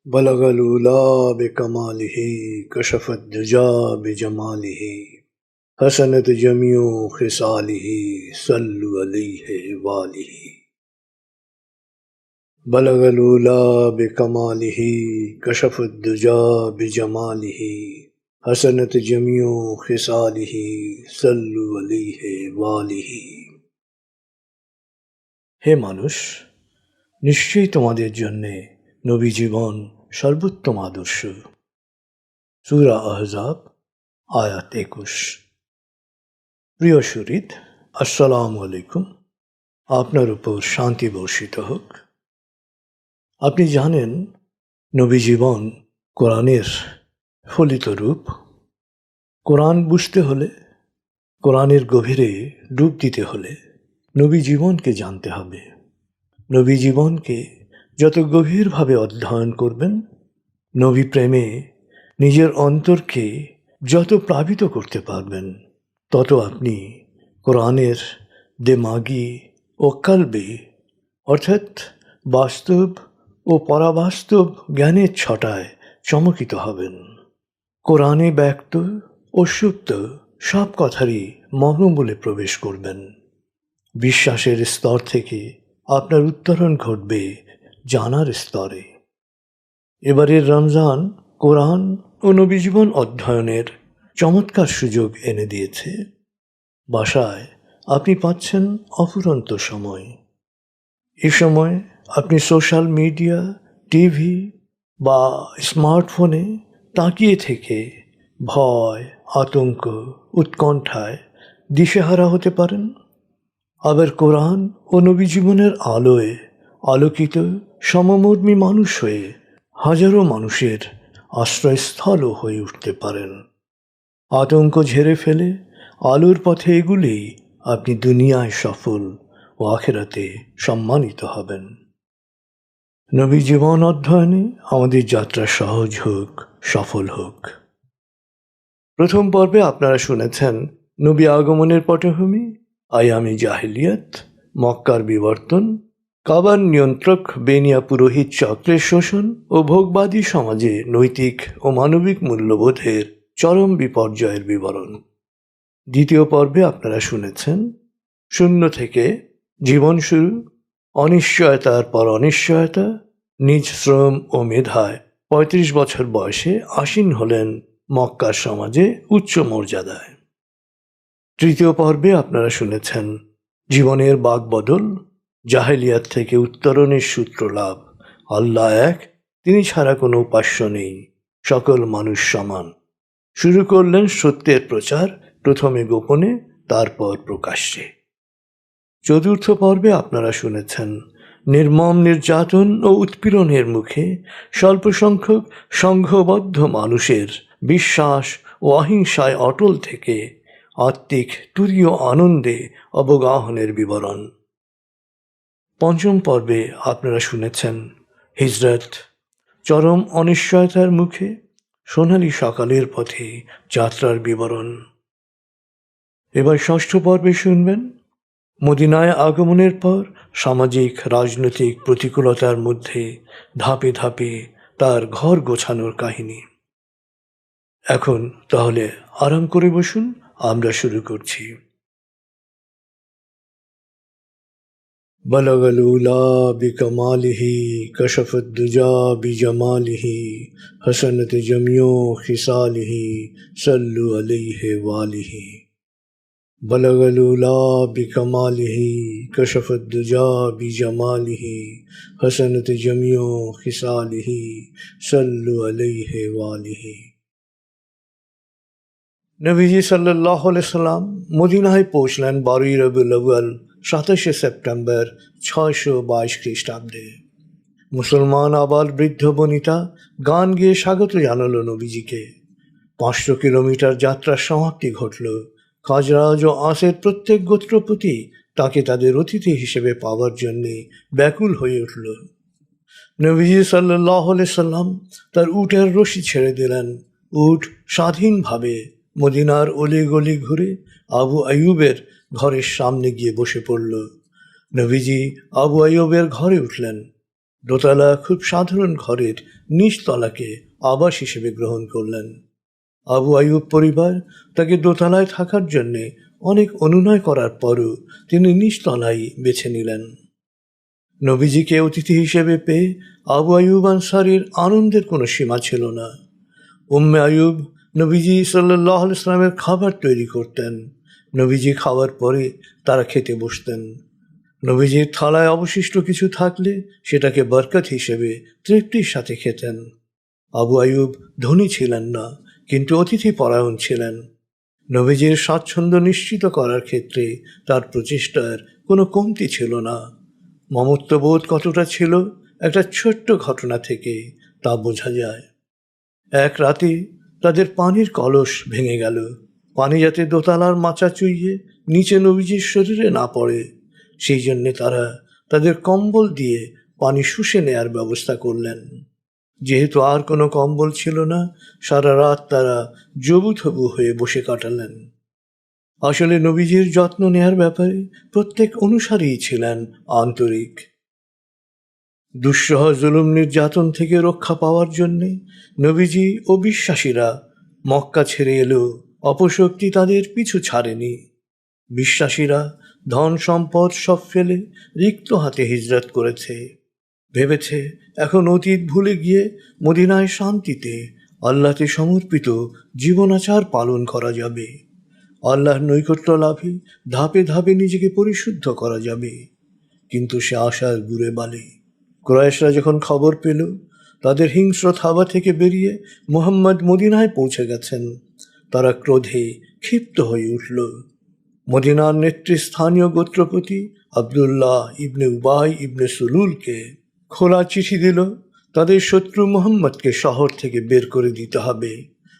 बलगल उला बिकमालिही कशफत दुजा बिजमालिही हसनत जमियो खिसालिही सल्लु अलैहि वालिही। बलगल उला बिकमालिही कशफत दुजा बिजमालिही हसनत जमियो खिसालिही सल्लु अलैहि वालिही। हे मानुष, निश्चयই তোমাদের জন্যে নবী জীবন সর্বোত্তম আদর্শ। সূরা আহজাব আয়াত 21। প্রিয় শরীদ, আসসালামু আলাইকুম। আপনার উপর শান্তি বর্ষিত হোক। আপনি জানেন নবী জীবন কোরআনের ফলিত রূপ। কোরআন বুঝতে হলে, কোরআনের গভীরে ডুব দিতে হলে নবী জীবনকে জানতে হবে। নবী জীবনকে যত গভীরভাবে অধ্যয়ন করবেন, নবী প্রেমে নিজের অন্তরকে যত প্লাবিত করতে পারবেন, তত আপনি কোরআনের দেমাগি ও কালবে অর্থাৎ বাস্তব ও পরাবাস্তব জ্ঞানের ছটায় চমকিত হবেন। কোরআনে ব্যক্ত ও সুপ্ত সব কথারই মর্মমূলে প্রবেশ করবেন। বিশ্বাসের স্তর থেকে আপনার উত্তরণ ঘটবে জানার স্তরে। এবারের রমজান কোরআন ও নবী জীবন অধ্যয়নের চমৎকার সুযোগ এনে দিয়েছে। বাসায় আপনি পাচ্ছেন অফুরন্ত সময়। এ সময় আপনি সোশ্যাল মিডিয়া, টিভি বা স্মার্টফোনে তাকিয়ে থেকে ভয়, আতঙ্ক, উৎকণ্ঠায় দিশেহারা হতে পারেন। আবার কোরআন ও নবী জীবনের আলোয় আলোকিত সমমর্মী মানুষ হয়ে হাজারো মানুষের আশ্রয়স্থলও হয়ে উঠতে পারেন। আতঙ্ক ঝেড়ে ফেলে আলোর পথে এগুলেই আপনি দুনিয়ায় সফল ও আখিরাতে সম্মানিত হবেন। নবী জীবন অধ্যয়নে আমাদের যাত্রা সহজ হোক, সফল হোক। প্রথম পর্বে আপনারা শুনেছেন নবী আগমনের পটভূমি, আয়ামে জাহেলিয়াত, মক্কার বিবর্তন, কাবার নিয়ন্ত্রক বেনিয়া পুরোহিত চক্রের শোষণ ও ভোগবাদী সমাজে নৈতিক ও মানবিক মূল্যবোধের চরম বিপর্যয়ের বিবরণ। দ্বিতীয় পর্বে আপনারা শুনেছেন শূন্য থেকে জীবন শুরু, অনিশ্চয়তার পর অনিশ্চয়তা, নিজ শ্রম ও মেধায় ৩৫ বছর বয়সে আসীন হলেন মক্কার সমাজে উচ্চ মর্যাদায়। তৃতীয় পর্বে আপনারা শুনেছেন জীবনের বাকবদল, জাহেলিয়াত থেকে উত্তরণের সূত্র লাভ, আল্লাহ এক, তিনি ছাড়া কোনো উপাস্য নেই, সকল মানুষ সমান। শুরু করলেন সত্যের প্রচার, প্রথমে গোপনে, তারপর প্রকাশ্যে। চতুর্থ পর্বে আপনারা শুনেছেন নির্মম নির্যাতন ও উৎপীড়নের মুখে স্বল্প সংখ্যক সংঘবদ্ধ মানুষের বিশ্বাস ও অহিংসায় অটল থেকে আত্মিক তুরীয় আনন্দে অবগাহনের বিবরণ। পঞ্চম পর্বে আপনারা শুনেছেন হিজরত, চরম অনিশ্চয়তার মুখে সোনালী সকালের পথে যাত্রার বিবরণ। এবার ষষ্ঠ পর্বে শুনবেন মদিনায় আগমনের পর সামাজিক রাজনৈতিক প্রতিকূলতার মধ্যে ধাপে ধাপে তার ঘর গোছানোর কাহিনী। এখন তাহলে আরাম করে বসুন, আমরা শুরু করছি। বলগল উলা বিকমালিহি কশফত দুজা বিজমালিহি হসনত জমিও খিসালিহি সল্লু আলাইহি ওয়ালিহি। বলগল উলা বিকমালিহি কশফত দুজা বিজমালিহি হসনত জমিও খিসালিহি সল্লু আলাইহি ওয়ালিহি। নবীজি সাল্লাল্লাহু আলাইহি সাল্লাম মদিনায় পৌঁছলেন 12 রবিউল আউয়াল 27 সেপ্টেম্বর 622 খ্রিস্টাব্দে। মুসলমান আবাল বৃদ্ধ বনিতা গান গেয়ে স্বাগত জানালো নবীজিকে। 500 কিলোমিটার যাত্রার সমাপ্তি ঘটল। খাজরাজ ও আঁসের প্রত্যেক গোত্রপতি তাকে তাদের অতিথি হিসেবে পাওয়ার জন্যে ব্যাকুল হয়ে উঠল। নবীজি সাল্লাল্লাহু আলাইহি সাল্লাম তার উটের রশি ছেড়ে দিলেন। উট স্বাধীনভাবে মদিনার অলিগলি ঘুরে আবু আইয়ুবের ঘরের সামনে গিয়ে বসে পড়ল। নবীজি আবু আইয়ুবের ঘরে উঠলেন। দোতলা খুব সাধারণ ঘরের নিচতলাকে আবাস হিসেবে গ্রহণ করলেন। আবু আইয়ুব পরিবার তাকে দোতলায় থাকার জন্যে অনেক অনুনয় করার পরও তিনি নিচতলাই বেছে নিলেন। নবীজিকে অতিথি হিসেবে পেয়ে আবু আইয়ুব আনসারীর আনন্দের কোনো সীমা ছিল না। উম্মে আইয়ুব নবীজি সাল্লাল্লাহু আলাইহি ওয়াসাল্লামের খাবার তৈরি করতেন। নবীজি খাওয়ার পরে তারা খেতে বসতেন। নবীজির থালায় অবশিষ্ট কিছু থাকলে সেটাকে বরকত হিসেবে তৃপ্তির সাথে খেতেন। আবু আইয়ুব ধনী ছিলেন না, কিন্তু অতিথি পরায়ণ ছিলেন। নবীজির স্বাচ্ছন্দ্য নিশ্চিত করার ক্ষেত্রে তার প্রচেষ্টার কোনো কমতি ছিল না। মমত্ববোধ কতটা ছিল একটা ছোট্ট ঘটনা থেকে তা বোঝা যায়। এক রাতে তাদের পানির কলস ভেঙে গেল। পানি যাতে দোতলার মাচা চুইয়ে নিচে নবীজির শরীরে না পড়ে, সেই জন্যে তারা তাদের কম্বল দিয়ে পানি শুষে নেয়ার ব্যবস্থা করলেন। যেহেতু আর কোনো কম্বল ছিল না, সারা রাত তারা জবুথবু হয়ে বসে কাটালেন। আসলে নবীজির যত্ন নেয়ার ব্যাপারে প্রত্যেক অনুসারীই ছিলেন আন্তরিক। দুঃসহ জুলুম নির্যাতন থেকে রক্ষা পাওয়ার জন্যে নবীজি ও বিশ্বাসীরা মক্কা ছেড়ে এলেও অপশক্তি তাদের পিছু ছাড়েনি। বিশ্বাসীরা ধন সম্পদ সব ফেলে রিক্ত হাতে হিজরত করেছে। ভেবেছে এখন অতীত ভুলে গিয়ে মদিনায় শান্তিতে আল্লাহতে সমর্পিত জীবনাচার পালন করা যাবে। আল্লাহর নৈকট্য লাভে ধাপে ধাপে নিজেকে পরিশুদ্ধ করা যাবে। কিন্তু সে আশার গুড়ে বালি। কুরাইশরা যখন খবর পেল তাদের হিংস্র থাবা থেকে বেরিয়ে মুহাম্মদ মদিনায় পৌঁছে গেছেন, তারা ক্রোধে ক্ষিপ্ত হয়ে উঠল। মদিনার নেতৃস্থানীয় গোত্রপতি আবদুল্লাহ ইবনে উবাই ইবনে সুলুলকে খোলা চিঠি দিল তাদের শত্রু মুহাম্মদকে শহর থেকে বের করে দিতে হবে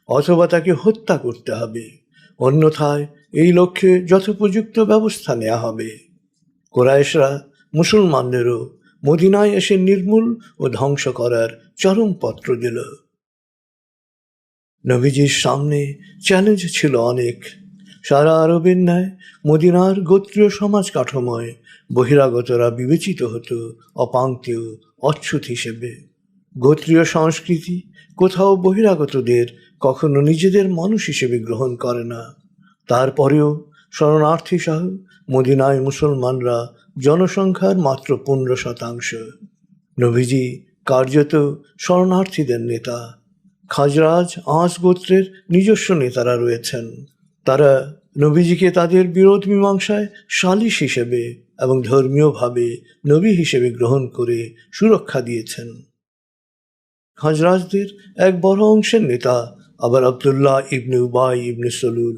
অথবা তাকে হত্যা করতে হবে, অন্যথায় এই লক্ষ্যে যথোপযুক্ত ব্যবস্থা নেওয়া হবে। কুরাইশরা মুসলমানদেরও মদিনায় এসে নির্মূল ও ধ্বংস করার চরম পত্র দিল। নবীজির সামনে চ্যালেঞ্জ ছিল অনেক। সারা আরবের ন্যায় মদিনার গোত্রীয় সমাজ কাঠামোয় বহিরাগতরা বিবেচিত হতো অপাঙ্ক্তেয় অচ্ছুত হিসেবে। গোত্রীয় সংস্কৃতি কোথাও বহিরাগতদের কখনো নিজেদের মানুষ হিসেবে গ্রহণ করে না। তারপরেও শরণার্থী সহ মদিনায় মুসলমানরা জনসংখ্যার মাত্র 15%। নবীজি কার্যত শরণার্থীদের নেতা। খাজরাজ আঁস গোত্রের নিজস্ব নেতারা রয়েছেন। তারা নবীজিকে তাদের বিরোধ মীমাংসায় সালিশ হিসেবে এবং ধর্মীয়ভাবে নবী হিসেবে গ্রহণ করে সুরক্ষা দিয়েছেন। খাজরাজদের এক বড় অংশের নেতা আবার আবদুল্লাহ ইবনে উবাই ইবনে সলুল।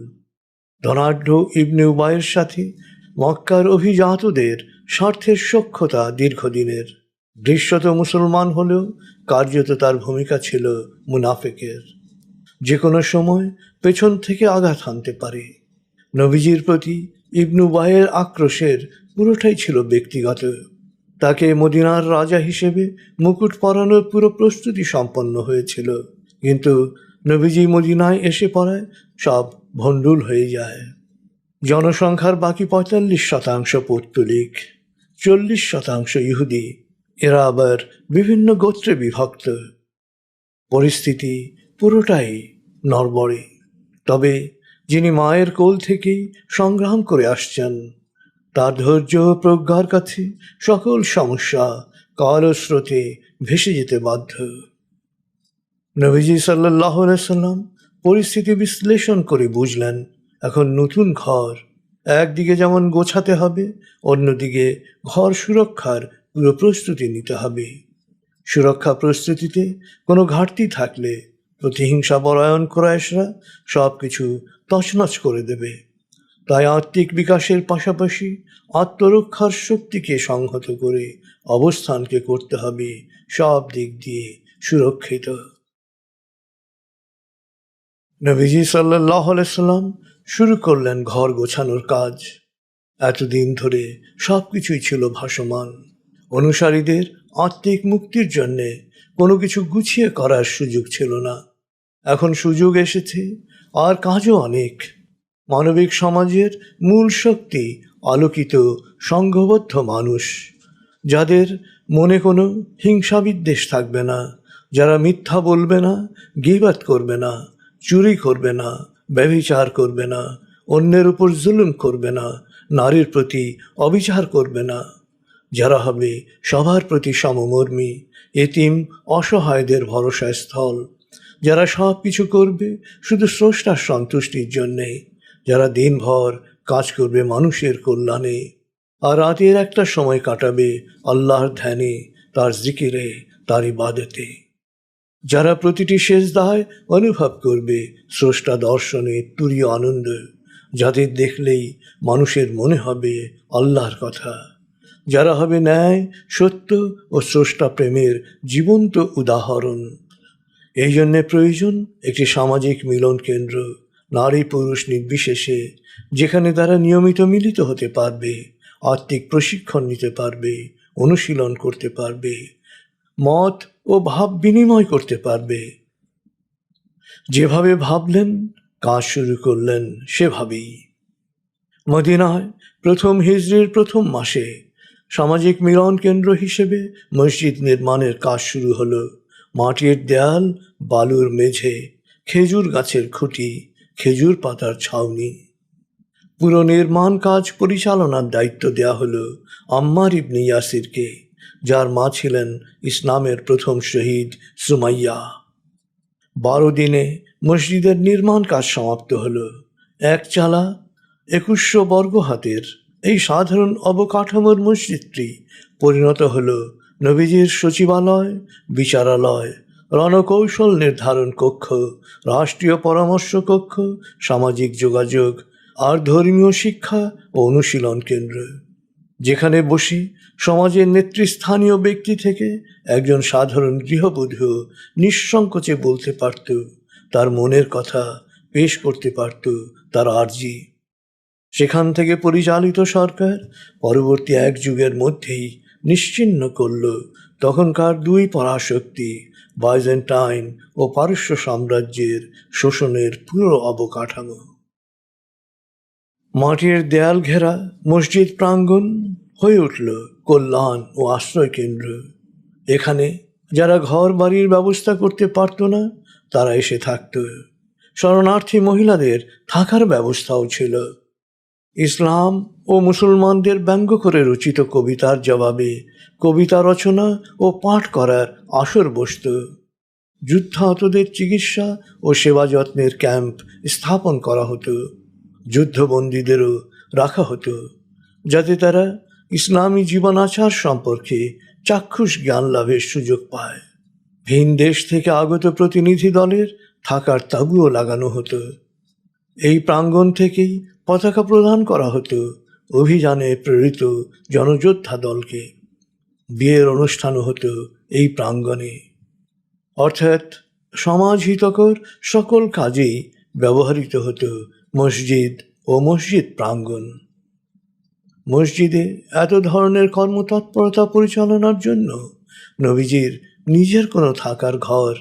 ধনাঢ্য ইবনে উবাইয়ের সাথে মক্কার অভিজাতদের স্বার্থের সখ্যতা দীর্ঘদিনের। দৃশ্যত মুসলমান হলেও কার্যত তার ভূমিকা ছিল মুনাফেকের। যে কোনো সময় পেছন থেকে আঘাত হানতে পারে। নবীজির প্রতি ইবনে উবাইয়ের আক্রোশের পুরোটাই ছিল ব্যক্তিগত। তাকে মদিনার রাজা হিসেবে মুকুট পরানোর পুরো প্রস্তুতি সম্পন্ন হয়েছিল, কিন্তু নবীজি মদিনায় এসে পড়ায় সব ভণ্ডুল হয়ে যায়। জনসংখ্যার বাকি 45% পৌত্তলিক, 40% ইহুদি। এরা আবার বিভিন্ন গোত্রে বিভক্ত। পরিস্থিতি পুরোটাই নড়বড়ে। তবে যিনি মায়ের কোল থেকেই সংগ্রাম করে আসছেন, তার ধৈর্য ও প্রজ্ঞার কাছে সকল সমস্যা কালস্রোতে ভেসে যেতে বাধ্য। নবীজি সাল্লাল্লাহু আলাইহি সাল্লাম পরিস্থিতি বিশ্লেষণ করে বুঝলেন এখন নতুন ঘর একদিকে যেমন গোছাতে হবে, অন্যদিকে ঘর সুরক্ষার পুরো প্রস্তুতি নিতে হবে। সুরক্ষা প্রস্তুতিতে কোনো ঘাটতি থাকলে প্রতিহিংসা পরায়ণ কুরাইশরা সব কিছু তছনছ করে দেবে। তাই আত্মিক বিকাশের পাশাপাশি আত্মরক্ষার শক্তিকে সংহত করে অবস্থানকে করতে হবে সব দিক দিয়ে সুরক্ষিত। নবীজি সাল্লাল্লাহু আলাইহি সাল্লাম শুরু করলেন ঘর গোছানোর কাজ। এতদিন ধরে সব কিছুই ছিল ভাসমান। অনুসারীদের আত্মিক মুক্তির জন্যে কোনো কিছু গুছিয়ে করার সুযোগ ছিল না। এখন সুযোগ এসেছে, আর কাজও অনেক। মানবিক সমাজের মূল শক্তি আলোকিত সংঘবদ্ধ মানুষ, যাদের মনে কোনো হিংসা বিদ্বেষ থাকবে না, যারা মিথ্যা বলবে না, গীবত করবে না, চুরি করবে না, ব্যভিচার করবে না, অন্যের উপর জুলুম করবে না, নারীর প্রতি অবিচার করবে না, যারা হবে সবার প্রতি সমমর্মী, এতিম অসহায়দের ভরসা স্থল, যারা সব কিছু করবে শুধু স্রষ্টার সন্তুষ্টির জন্যে, যারা দিনভর কাজ করবে মানুষের কল্যাণে, আর রাতের একটা সময় কাটাবে আল্লাহর ধ্যানে, তার জিকিরে, তার ইবাদতে, যারা প্রতিটি সেজদায় অনুভব করবে স্রষ্টা দর্শনে তুরীয় আনন্দ, যাদের দেখলেই মানুষের মনে হবে আল্লাহর কথা, যারা হবে ন্যায়, সত্য ও স্রষ্টা প্রেমের জীবন্ত উদাহরণ। এই জন্যে প্রয়োজন একটি সামাজিক মিলন কেন্দ্র, নারী পুরুষ নির্বিশেষে, যেখানে তারা নিয়মিত মিলিত হতে পারবে, আত্মিক প্রশিক্ষণ নিতে পারবে, অনুশীলন করতে পারবে, মত ও ভাব বিনিময় করতে পারবে। যেভাবে ভাবলেন, কাজ শুরু করলেন সেভাবেই। মদিনায় প্রথম হিজরির প্রথম মাসে সামাজিক মিলন কেন্দ্র হিসেবে মসজিদ নির্মাণের কাজ শুরু হলো। মাটির দেয়াল, বালুর মেঝে, খেজুর গাছের খুঁটি, খেজুর পাতার ছাউনি। পুরো নির্মাণ কাজ পরিচালনার দায়িত্ব দেয়া হলো আম্মার ইবনে ইয়াসিরকে, যার মা ছিলেন ইসলামের প্রথম শহীদ সুমাইয়া। 12 দিনে মসজিদের নির্মাণ কাজ সমাপ্ত হলো। এক চালা 2100 বর্গ হাতের এই সাধারণ অবকাঠামোর মসজিদটি পরিণত হলো নবীজির সচিবালয়, বিচারালয়, রণকৌশল নির্ধারণ কক্ষ, রাষ্ট্রীয় পরামর্শ কক্ষ, সামাজিক যোগাযোগ আর ধর্মীয় শিক্ষা ও অনুশীলন কেন্দ্র, যেখানে বসে সমাজের নেতৃস্থানীয় ব্যক্তি থেকে একজন সাধারণ গৃহবধূ নিঃসংকোচে বলতে পারত তার মনের কথা, পেশ করতে পারত তার আর্জি। সেখান থেকে পরিচালিত সরকার পরবর্তী এক যুগের মধ্যেই নিশ্চিহ্ন করল তখনকার দুই পরাশক্তি, বাইজেন্টাইন ও পারস্য সাম্রাজ্যের শোষণের পুরো অবকাঠামো। মাটির দেয়াল ঘেরা মসজিদ প্রাঙ্গণ হয়ে উঠল কল্যাণ ও আশ্রয় কেন্দ্র। এখানে যারা ঘর বাড়ির ব্যবস্থা করতে পারত না, তারা এসে থাকত। শরণার্থী মহিলাদের থাকার ব্যবস্থাও ছিল। ইসলাম ও মুসলমানদের ব্যঙ্গ করে রচিত কবিতার জবাবে কবিতা রচনা ও পাঠ করার আসর বসত। যুদ্ধাহতদের চিকিৎসা ও সেবা যত্নের ক্যাম্প স্থাপন করা হতো। যুদ্ধবন্দীদেরও রাখা হতো, যাতে তারা ইসলামী জীবনাচার সম্পর্কে চাক্ষুষ জ্ঞান লাভের সুযোগ পায়। ভিন দেশ থেকে আগত প্রতিনিধি দলের থাকার তাঁবুও লাগানো হতো। এই প্রাঙ্গণ থেকেই পতাকা প্রদান করা হতো অভিযানে প্রেরিত জনযোদ্ধা দলকে। বিয়ের অনুষ্ঠানও হতো এই প্রাঙ্গণে। অর্থাৎ সমাজ হিতকর সকল কাজেই ব্যবহৃত হতো মসজিদ ও মসজিদ প্রাঙ্গণ। মসজিদে এত ধরনের কর্মতৎপরতা পরিচালনার জন্য নবীজির নিজের কোনো থাকার ঘর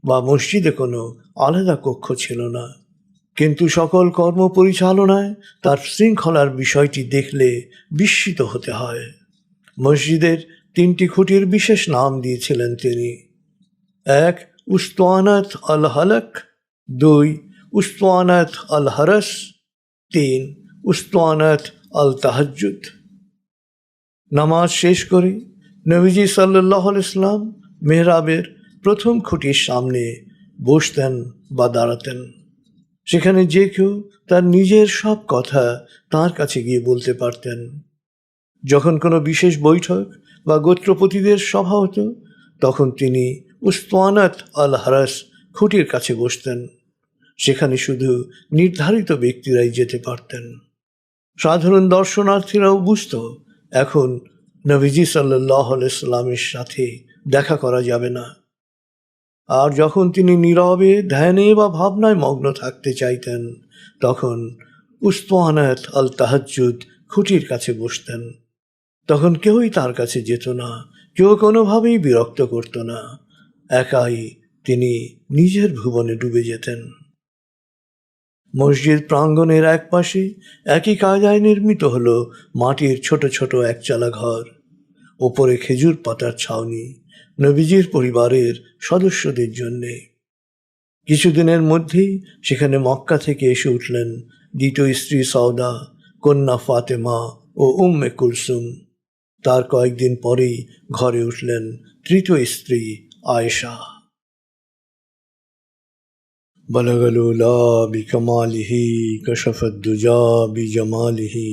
বা মসজিদে কোনো আলাদা কক্ষ ছিল না। কিন্তু সকল কর্ম পরিচালনায় তার শৃঙ্খলার বিষয়টি দেখলে বিস্মিত হতে হয়। মসজিদের 3টি খুঁটির বিশেষ নাম দিয়েছিলেন তিনি। 1 উস্তানাত আল হালক, 2 উস্তানাত আল হারস, 3 উস্তানাত আল তাহাজ্জুদ। নামাজ শেষ করে নবীজি সাল্লাল্লাহু আলাইহি সাল্লাম মেহরাবের প্রথম খুঁটির সামনে বসতেন বা দাঁড়াতেন। সেখানে যে কেউ তার নিজের সব কথা তার কাছে গিয়ে বলতে পারতেন। যখন কোনো বিশেষ বৈঠক বা গোত্রপতিদের সভা হতো, তখন তিনি উস্তানাত আল হারাস খুঁটির কাছে বসতেন। সেখানে শুধু নির্ধারিত ব্যক্তিরাই যেতে পারতেন। সাধারণ দর্শনার্থীরাও বুঝত এখন নবীজি সাল্লাল্লাহু আলাইহি সাল্লামের সাথে দেখা করা যাবে না। আর যখন তিনি নীরবে ধ্যানে বা ভাবনায় মগ্ন থাকতে চাইতেন, তখন উস্তানাত আল তাহাজ্জুদ খুঁটির কাছে বসতেন। তখন কেউই তার কাছে যেত না, কেউ কোনোভাবেই বিরক্ত করত না। একাই তিনি নিজের ভুবনে ডুবে যেতেন। মসজিদ প্রাঙ্গণের এক পাশে একই কায়দায় নির্মিত হল মাটির ছোট ছোট একচালা ঘর। ওপরে খেজুর পাতার ছাউনি, নবীজির পরিবারের সদস্যদের জন্যে। কিছুদিনের মধ্যেই সেখানে মক্কা থেকে এসে উঠলেন দ্বিতীয় স্ত্রী সওদা, কন্যা ফাতেমা ও উম্মে কুলসুম। তার কয়েকদিন পরেই ঘরে উঠলেন তৃতীয় স্ত্রী আয়েশা। বলগল উলা বিকমালিহি কশফত দুজা বিজমালিহি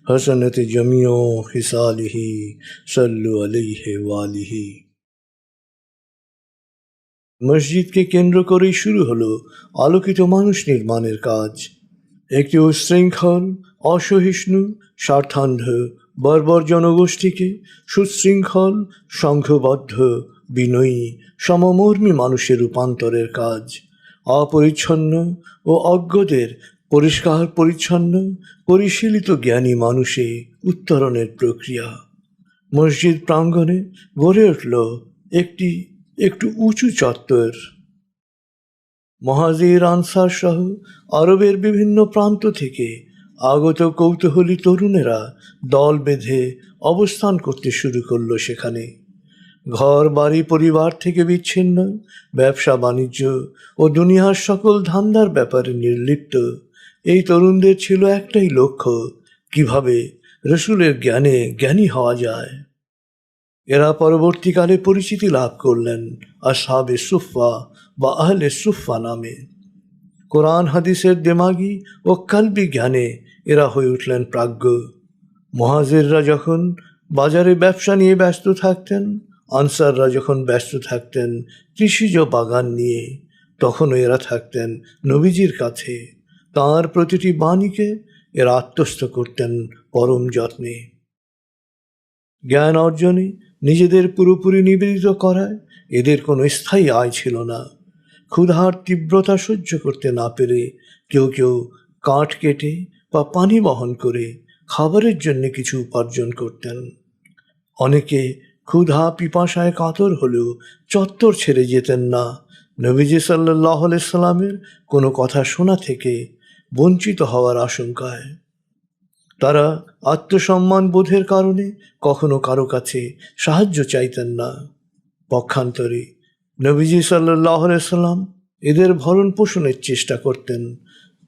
হসনত জমিও খিসালিহি সল্লু আলাইহি ওয়ালিহি। মসজিদকে কেন্দ্র করেই শুরু হলো আলোকিত মানুষ নির্মাণের কাজ। একটি উচ্ছৃঙ্খল, অসহিষ্ণু, স্বার্থান্ধ, বর্বর জনগোষ্ঠীকে সুশৃঙ্খল, সংঘবদ্ধ, বিনয়ী, সমমর্মী মানুষের রূপান্তরের কাজ। অপরিচ্ছন্ন ও অজ্ঞদের পরিষ্কার পরিচ্ছন্ন, পরিশীলিত জ্ঞানী মানুষে উত্তরণের প্রক্রিয়া। মসজিদ প্রাঙ্গণে গড়ে উঠল একটু উঁচু চত্বর। মুহাজির আনসার সহ আরবের বিভিন্ন প্রান্ত থেকে আগত কৌতূহলী তরুণেরা দল বেঁধে অবস্থান করতে শুরু করলো সেখানে। ঘর বাড়ি পরিবার থেকে বিচ্ছিন্ন, ব্যবসা বাণিজ্য ও দুনিয়ার সকল ধান্দার ব্যাপারে নির্লিপ্ত এই তরুণদের ছিল একটাই লক্ষ্য, কিভাবে রসুলের জ্ঞানে জ্ঞানী হওয়া যায়। এরা পরবর্তীকালে পরিচিতি লাভ করলেন আসহাবে সুফা বা আহলে সুফা নামে। কোরআন হাদিসের দেমাগী ও কালবি জ্ঞানে এরা হয়ে উঠলেন প্রাজ্ঞ। মুহাজিররা যখন বাজারে ব্যবসা নিয়ে ব্যস্ত থাকতেন, আনসাররা যখন ব্যস্ত থাকতেন কৃষিজ বাগান নিয়ে, তখনও এরা থাকতেন নবীজির কাছে। তাঁর প্রতিটি বাণীকে এরা আত্মস্থ করতেন পরম যত্নে। জ্ঞান অর্জনে নিজেদের পুরোপুরি নিবেদিত করায় এদের কোনো স্থায়ী আয় ছিল না। ক্ষুধার তীব্রতা সহ্য করতে না পেরে কেউ কেউ কাঠ কেটে বা পানি বহন করে খাবারের জন্য কিছু উপার্জন করতেন। অনেকে ক্ষুধা পিপাসায় কাতর হলেও চত্বর ছেড়ে যেতেন না নবীজি সাল্লাল্লাহু আলাইহি সাল্লামের কোনো কথা শোনা থেকে বঞ্চিত হওয়ার আশঙ্কায়। তারা আত্মসম্মান বোধের কারণে কখনো কারো কাছে সাহায্য চাইতেন না। পক্ষান্তরে নবীজি সাল্লাল্লাহু আলাইহি সাল্লাম এদের ভরণ পোষণের চেষ্টা করতেন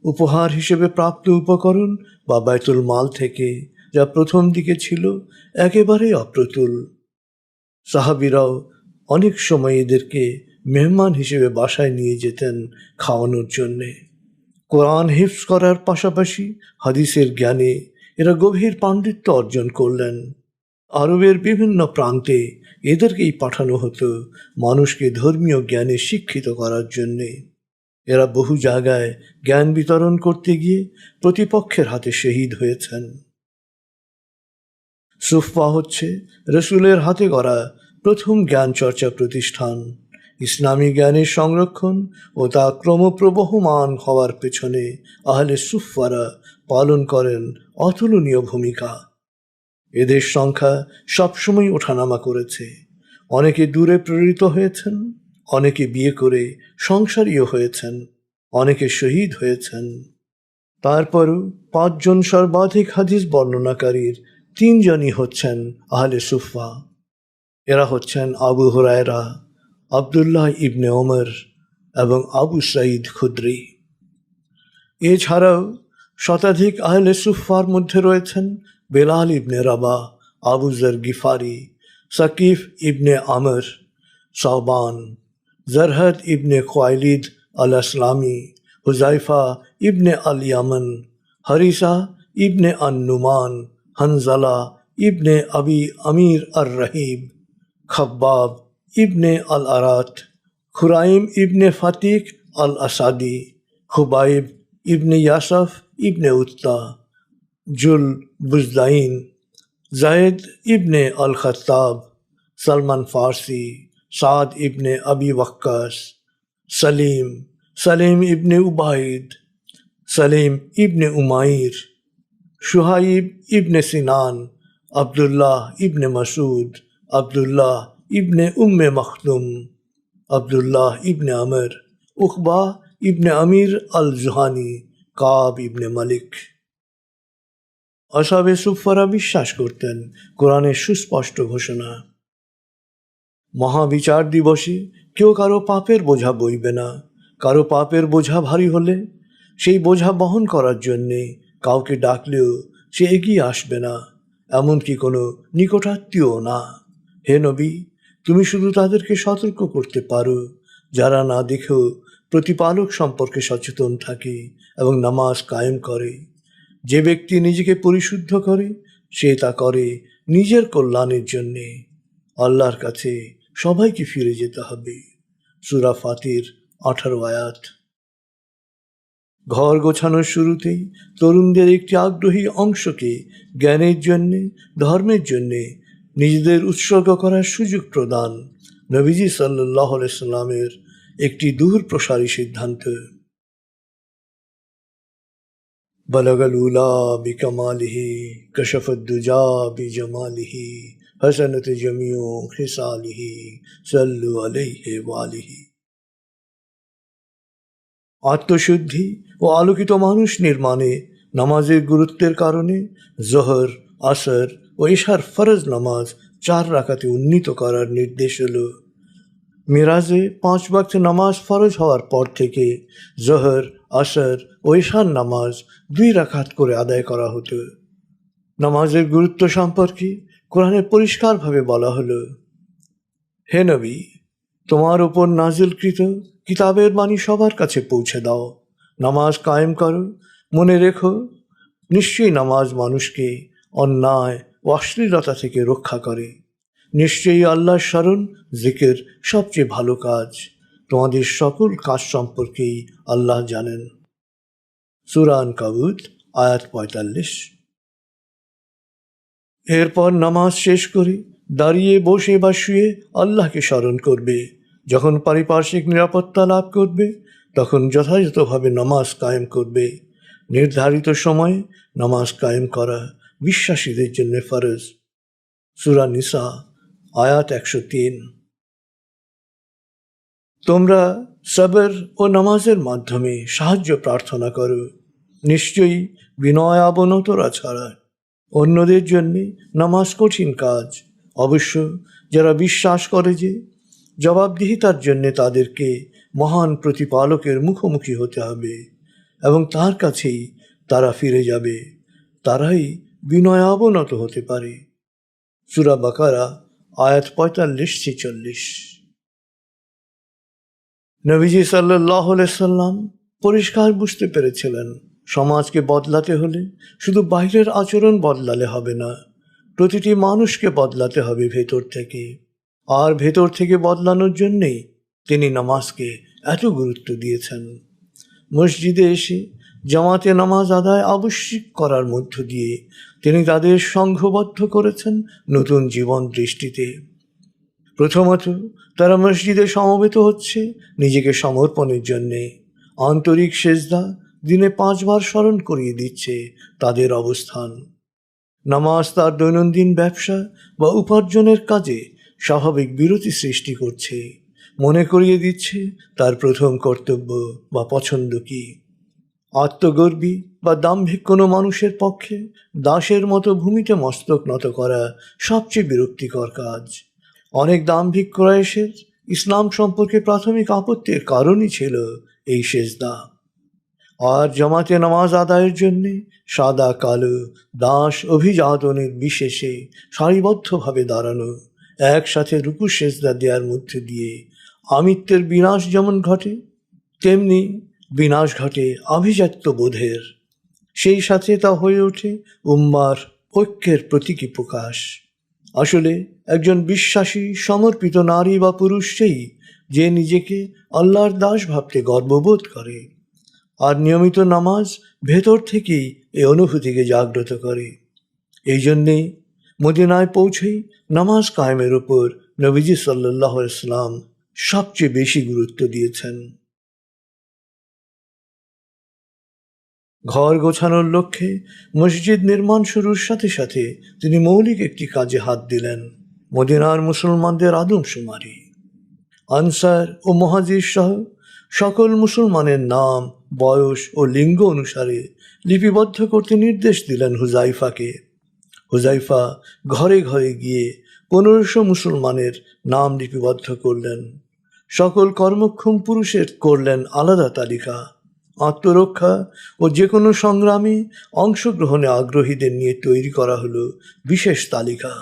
উপহার হিসেবে প্রাপ্ত উপকরণ বা বাইতুল মাল থেকে, যা প্রথম দিকে ছিল একেবারেই অপ্রতুল। সাহাবীরাও অনেক সময় এদেরকে মেহমান হিসেবে বাসায় নিয়ে যেতেন খাওয়ানোর জন্যে। কোরআন হিফজ করার পাশাপাশি হাদিসের জ্ঞানে এরা গভীর পাণ্ডিত্য অর্জন করলেন। আরবের বিভিন্ন প্রান্তে এদেরকেই পাঠানো হতো মানুষকে ধর্মীয় জ্ঞানে শিক্ষিত করার জন্যে। এরা বহু জায়গায় জ্ঞান বিতরণ করতে গিয়ে প্রতিপক্ষের হাতে শহীদ হয়েছেন। সুফা হচ্ছে রসুলের হাতে গড়া প্রথম জ্ঞান চর্চা প্রতিষ্ঠান। ইসলামী জ্ঞানের সংরক্ষণ ও তা ক্রমপ্রবহমান হওয়ার পেছনে আহলে সুফারা পালন করেন অতুলনীয় ভূমিকা। এদের সংখ্যা সবসময় ওঠানামা করেছে। অনেকে দূরে প্রেরিত হয়েছেন, অনেকে বিয়ে করে সংসারীও হয়েছেন, অনেকে শহীদ হয়েছেন। তারপরও 5 জন সর্বাধিক হাদিস বর্ণনাকারীর 3 জনই হচ্ছেন আহলে সুফা। এরা হচ্ছেন আবু হুরায়রা, আবদুল্লাহ ইবনে ওমর এবং আবু সাঈদ খুদরি। এছাড়াও শতাধিক আহলে সুফার মধ্যে রয়েছেন বেলাল ইবনে রাবাহ, আবু যর গিফারি, সাকিফ ইবনে আমর, সাওবান, জরহদ ইবনে খুয়াইলিদ আল আসলামি, হুজাইফা ইবনে আল ইয়ামন, হারিসা ইবনে আন নুমান, হানজালা ইবনে আবি আমির আর রহিব, খব্বাব ইবনে আল আরাত, খুরাইম ইবনে ফাতিক আল আসাদি, খুবাইব ইবনে ইয়াসফ ইবনে উত্তা, জুল বুজদাইন, জায়েদ ইবনে আল খত্তাব, সলমান ফারসি, সাদ ইবনে আবি ওয়াক্কাস, সলিম ইবনে উবাইদ, সলিম ইবনে উমাইর, শুহাইব ইবনে সিনান, আবদুল্লাহ ইবনে মাসুদ, আবদুল্লাহ ইবনে উম্মে মখতুম, আবদুল্লাহ ইবনে আমর, উকবা ইবনে আমির আল জুহানি, কাব ইবনে মালিক। আসহাবে সুফারা বিশ্বাস করতেন কোরআনের সুস্পষ্ট ঘোষণা। মহাবিচার দিবসে কেউ কারো পাপের বোঝা বইবে না। কারো পাপের বোঝা ভারী হলে সেই বোঝা বহন করার জন্যে কাউকে ডাকলেও সে এগিয়ে আসবে না, এমনকি কোনো নিকটাত্মীয় না। হে নবী, তুমি শুধু তাদেরকে সতর্ক করতে পারো যারা না দেখেও প্রতিপালক সম্পর্কে সচেতন থাকে এবং নামাজ কায়েম করে। যে ব্যক্তি নিজেকে পরিশুদ্ধ করে সে তা করে নিজের কল্যাণের জন্যে। আল্লাহর কাছে সবাইকে ফিরে যেতে হবে। সূরা ফাতির 18 আয়াত। ঘর গোছানোর শুরুতেই তরুণদের একটি আগ্রহী অংশকে জ্ঞানের জন্যে, ধর্মের জন্যে নিজেদের উৎসর্গ করার সুযোগ প্রদান নবীজি সাল্লাল্লাহু আলাইহি সাল্লামের একটি দূর প্রসারী সিদ্ধান্ত। বলগল উলা বিকামালিহি কশফুদ্দুজা বিজামালিহি হসনত জমিউ খিসালিহি সাল্লু আলাইহি ওয়ালিহি। আত্মশুদ্ধি ও আলোকিত মানুষ নির্মাণে নামাজের গুরুত্বের কারণে জোহর, আসর ও ইশার ফরজ নামাজ 4 রাকাতে উন্নীত করার নির্দেশ হলো। মিরাজে 5 ওয়াক্ত নামাজ ফরজ হওয়ার পর থেকে জোহর, আসর ও ইশার নামাজ 2 রাকাত করে আদায় করা হতো। নামাজের গুরুত্ব সম্পর্কে কোরআনে পরিষ্কারভাবে বলা হলো, হে নবী, তোমার উপর নাজিলকৃত কিতাবের বাণী সবার কাছে পৌঁছে দাও, নামাজ কায়েম করো, মনে রেখো নিশ্চয়ই নামাজ মানুষকে অন্যায় ও অশ্লীলতা থেকে রক্ষা করে। নিশ্চয়ই আল্লাহর স্মরণ জিকির সবচেয়ে ভালো কাজ। তোমাদের সকল কাজ সম্পর্কেই আল্লাহ জানেন। সূরা আনকাবুত আয়াত 45। এরপর নামাজ শেষ করে দাঁড়িয়ে, বসে বা শুয়ে আল্লাহকে স্মরণ করবে। যখন পারিপার্শ্বিক নিরাপত্তা লাভ করবে তখন যথাযথভাবে নামাজ কায়েম করবে। নির্ধারিত সময়ে নামাজ কায়েম করা বিশ্বাসীদের জন্য ফরজ। সূরা নিসা আয়াত 103। তোমরা সবর ও নামাজের মাধ্যমে সাহায্য প্রার্থনা করো। নিশ্চয়ই বিনয় অবনতরা ছাড়া অন্যদের জন্য নামাজ কঠিন কাজ। অবশ্য যারা বিশ্বাস করে যে জবাবদিহিতার জন্য তাদেরকে মহান প্রতিপালকের মুখোমুখি হতে হবে এবং তার কাছেই তারা ফিরে যাবে, তারাই বিনয় অবনত হতে পারে। সূরা বাকারা আয়াত 45-46। নবীজি সাল্লাল্লাহু আলাইহি সাল্লাম পরিষ্কার বুঝতে পেরেছিলেন, সমাজকে বদলাতে হলে শুধু বাইরের আচরণ বদলালে হবে না, প্রতিটি মানুষকে বদলাতে হবে ভেতর থেকে। আর ভেতর থেকে বদলানোর জন্যেই তিনি নামাজকে এত গুরুত্ব দিয়েছেন। মসজিদে এসে জামাতে নামাজ আদায় আবশ্যিক করার মধ্য দিয়ে তিনি তাদের সংঘবদ্ধ করেছেন নতুন জীবন দৃষ্টিতে। প্রথমত, তারা মসজিদে সমবেত হচ্ছে নিজেকে সমর্পণের জন্যে। আন্তরিক সেজদা দিনে 5 বার স্মরণ করিয়ে দিচ্ছে তাদের অবস্থান। নামাজ তার দৈনন্দিন ব্যবসা বা উপার্জনের কাজে স্বাভাবিক বিরতি সৃষ্টি করছে, মনে করিয়ে দিচ্ছে তার প্রথম কর্তব্য বা পছন্দ কী। আত্মগর্বী বা দাম্ভিক কোনো মানুষের পক্ষে দাসের মতো ভূমিতে মস্তক নত করা সবচেয়ে বিরক্তিকর কাজ। অনেক দাম্ভিক কুরাইশের ইসলাম সম্পর্কে প্রাথমিক আপত্তির কারণই ছিল এই সেজদা। আর জামাতে নামাজ আদায়ের জন্যে সাদা কালো দাস অভিজাতনের বিশেষে সারিবদ্ধভাবে দাঁড়ানো, একসাথে রুকু সেজদা দেওয়ার মধ্যে দিয়ে আমিত্বের বিনাশ যেমন ঘটে তেমনি বিনাশ ঘটে আভিজাত্য বোধের। সেই সাথে তা হয়ে ওঠে উম্মার ঐক্যের প্রতীকী প্রকাশ। আসলে একজন বিশ্বাসী সমর্পিত নারী বা পুরুষ সেই যে নিজেকে আল্লাহর দাস ভাবতে গর্ববোধ করে। আর নিয়মিত নামাজ ভেতর থেকেই এই অনুভূতিকে জাগ্রত করে। এই জন্যেই মদিনায় পৌঁছেই নামাজ কায়েমের উপর নবীজি সাল্লাল্লাহু আলাইহি ওয়াসাল্লাম সবচেয়ে বেশি গুরুত্ব দিয়েছেন। ঘর গোছানোর লক্ষ্যে মসজিদ নির্মাণ শুরুর সাথে সাথে তিনি মৌলিক একটি কাজে হাত দিলেন, মদিনার মুসলমানদের আদমশুমারি। আনসার ও মুহাজির সহ সকল মুসলমানের নাম, বয়স ও লিঙ্গ অনুসারে লিপিবদ্ধ করতে নির্দেশ দিলেন হুজাইফাকে। হুজাইফা ঘরে ঘরে গিয়ে 1500 মুসলমানের নাম লিপিবদ্ধ করলেন। সকল কর্মক্ষম পুরুষের করলেন আলাদা তালিকা। আত্মরক্ষা ও যে কোনো সংগ্রামে অংশগ্রহণে আগ্রহীদের নিয়ে তৈরি করা হলো বিশেষ তালিকা।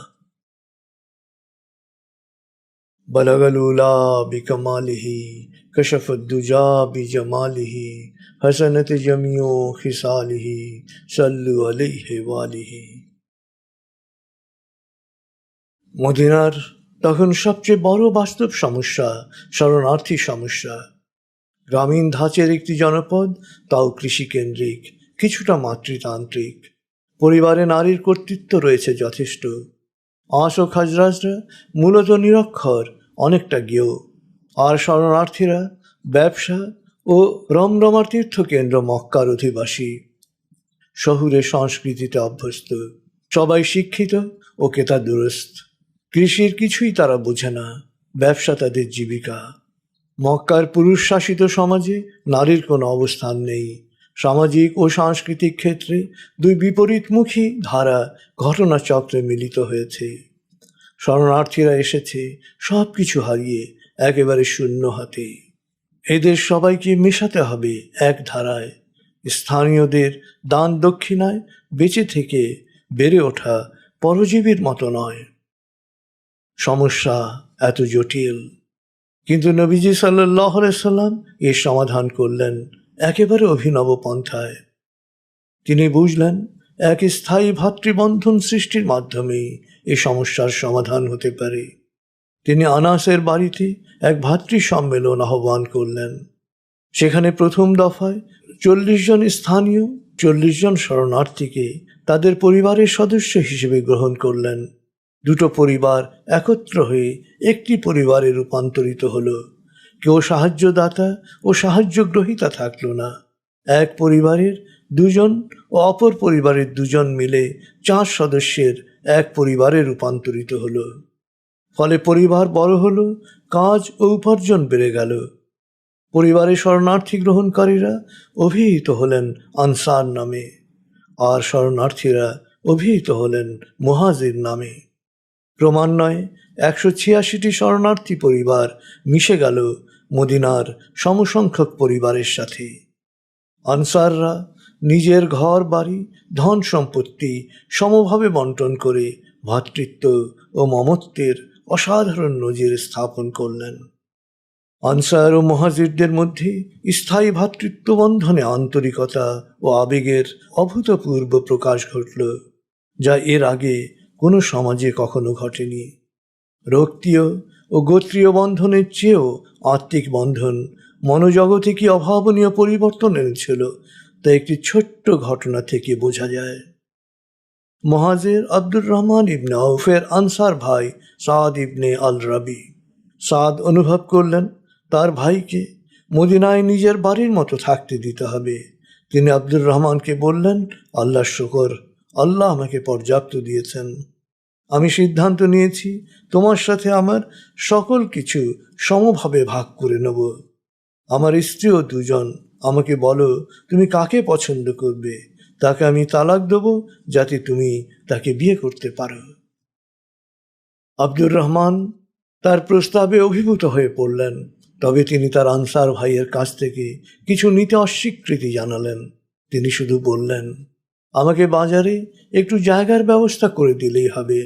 বলগল উলা বিকমালিহি কশফুদ্দুজা বিজমালিহি হসনত জমিও খিসালিহি সাল্লু আলাইহি ওয়ালিহি। মদিনার তখন সবচেয়ে বড় বাস্তব সমস্যা শরণার্থী সমস্যা। গ্রামীণ ধাঁচের একটি জনপদ, তাও কৃষিকেন্দ্রিক, কিছুটা মাতৃতান্ত্রিক। পরিবারে নারীর কর্তৃত্ব রয়েছে যথেষ্ট। আঁস ও খাজরাজরা মূলত নিরক্ষর, অনেকটা জ্ঞেয়। আর শরণার্থীরা ব্যবসা ও রমরমার তীর্থকেন্দ্র মক্কার অধিবাসী। শহুরে সংস্কৃতিতে অভ্যস্ত, সবাই শিক্ষিত ও কেতাদুরস্ত। কৃষির কিছুই তারা বোঝে না, ব্যবসা তাদের জীবিকা। মক্কার পুরুষ শাসিত সমাজে নারীর কোনো অবস্থান নেই। সামাজিক ও সাংস্কৃতিক ক্ষেত্রে দুই বিপরীতমুখী ধারা ঘটনাচক্রে মিলিত হয়েছে। শরণার্থীরা এসেছে সব কিছু হারিয়ে একেবারে শূন্য হাতে। এদের সবাইকে মেশাতে হবে এক ধারায়। স্থানীয়দের দান দক্ষিণায় বেঁচে থেকে বেড়ে ওঠা পরজীবীর মতো নয়। সমস্যা এত জটিল, কিন্তু নবীজি সাল্লাল্লাহু আলাইহি সাল্লাম এর সমাধান করলেন একেবারে অভিনব পন্থায়। তিনি বুঝলেন এক স্থায়ী ভাতৃবন্ধন সৃষ্টির মাধ্যমেই এ সমস্যার সমাধান হতে পারে। তিনি আনাসের বাড়িতে এক ভাতৃ সম্মেলন আহ্বান করলেন। সেখানে প্রথম দফায় 40 জন স্থানীয় 40 জন শরণার্থীকে তাদের পরিবারের সদস্য হিসেবে গ্রহণ করলেন। দুটো পরিবার একত্র হয়ে একটি পরিবারে রূপান্তরিত হলো। কেউ সাহায্যদাতা ও সাহায্যগ্রহীতা থাকল না। এক পরিবারের 2 জন ও অপর পরিবারের 2 জন মিলে 4 সদস্যের এক পরিবারে রূপান্তরিত হলো। ফলে পরিবার বড় হলো, কাজ ও উপার্জন বেড়ে গেল। পরিবারে শরণার্থী গ্রহণকারীরা অভিহিত হলেন আনসার নামে, আর শরণার্থীরা অভিহিত হলেন মুহাজির নামে। ক্রমান্বয়ে 186টি শরণার্থী পরিবার মিশে গেল মদিনার সমসংখ্যক পরিবারের সাথে। আনসাররা নিজের ঘর বাড়ি ধন সম্পত্তি সমভাবে বন্টন করে ভ্রাতৃত্ব ও মমত্বের অসাধারণ নজির স্থাপন করলেন। আনসার ও মুহাজিরদের মধ্যে স্থায়ী ভ্রাতৃত্ব বন্ধনে আন্তরিকতা ও আবেগের অভূতপূর্ব প্রকাশ ঘটল, যা এর আগে কোনো সমাজে কখনো ঘটেনি। রক্তীয় ও গোত্রীয় বন্ধনের চেয়েও আত্মিক বন্ধন মনোজগতে কি অভাবনীয় পরিবর্তন এনেছিল তা একটি ছোট্ট ঘটনা থেকে বোঝা যায়। মুহাজির আব্দুর রহমান ইবনে আউফের আনসার ভাই সাদ ইবনে আল রাবি। সাদ অনুভব করলেন তার ভাইকে মদিনায় নিজের বাড়ির মতো থাকতে দিতে হবে। তিনি আব্দুর রহমানকে বললেন, আল্লাহর শুকর, আল্লাহ আমাকে পর্যাপ্ত দিয়েছেন। আমি সিদ্ধান্ত নিয়েছি তোমার সাথে আমার সকল কিছু সমভাবে ভাগ করে নেব। আমার স্ত্রীও 2 জন। আমাকে বলো তুমি কাকে পছন্দ করবে, তাকে আমি তালাক দেব যাতে তুমি তাকে বিয়ে করতে পারো। আব্দুর রহমান তার প্রস্তাবে অভিভূত হয়ে পড়লেন, তবে তিনি তার আনসার ভাইয়ের কাছ থেকে কিছু নিতে অস্বীকৃতি জানালেন। তিনি শুধু বললেন, আমাকে বাজারে একটু জায়গার ব্যবস্থা করে দিলেই হবে।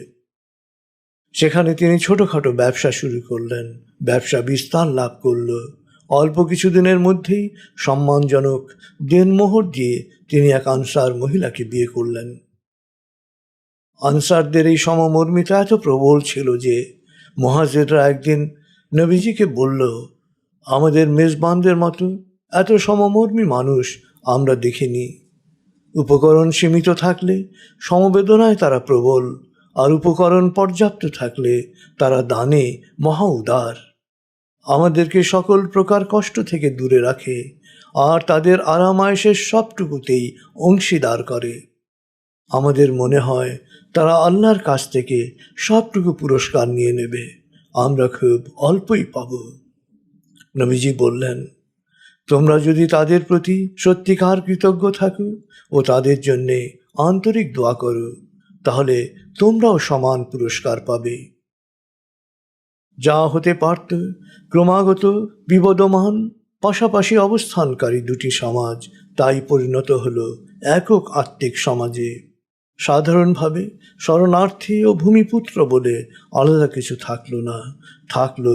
সেখানে তিনি ছোটখাটো ব্যবসা শুরু করলেন। ব্যবসা বিস্তার লাভ করল। অল্প কিছুদিনের মধ্যেই সম্মানজনক দেনমোহর দিয়ে তিনি এক আনসার মহিলাকে বিয়ে করলেন। আনসারদের এই সমমর্মিতা এত প্রবল ছিল যে মুহাজিররা একদিন নবীজিকে বলল, আমাদের মেজবানদের মতো এত সমমর্মী মানুষ আমরা দেখিনি। উপকরণ সীমিত থাকলে সমবেদনায় তারা প্রবল, আর উপকরণ পর্যাপ্ত থাকলে তারা দানে মহা উদার। আমাদেরকে সকল প্রকার কষ্ট থেকে দূরে রাখে আর তাদের আরামায়েশের সবটুকুতেই অংশীদার করে। আমাদের মনে হয় তারা আল্লাহর কাছ থেকে সবটুকু পুরস্কার নিয়ে নেবে, আমরা খুব অল্পই পাব। নবীজি বললেন, তোমরা যদি তাদের প্রতি সত্যিকার কৃতজ্ঞ থাকো ও তাদের জন্যে আন্তরিক দোয়া করো, তাহলে তোমরাও সমান পুরস্কার পাবে। যা হতে পারত ক্রমাগত বিবদমান পাশাপাশি অবস্থানকারী দুটি সমাজ, তাই পরিণত হল একক আত্মিক সমাজে। সাধারণভাবে শরণার্থী ও ভূমিপুত্র বলে আলাদা কিছু থাকল না, থাকল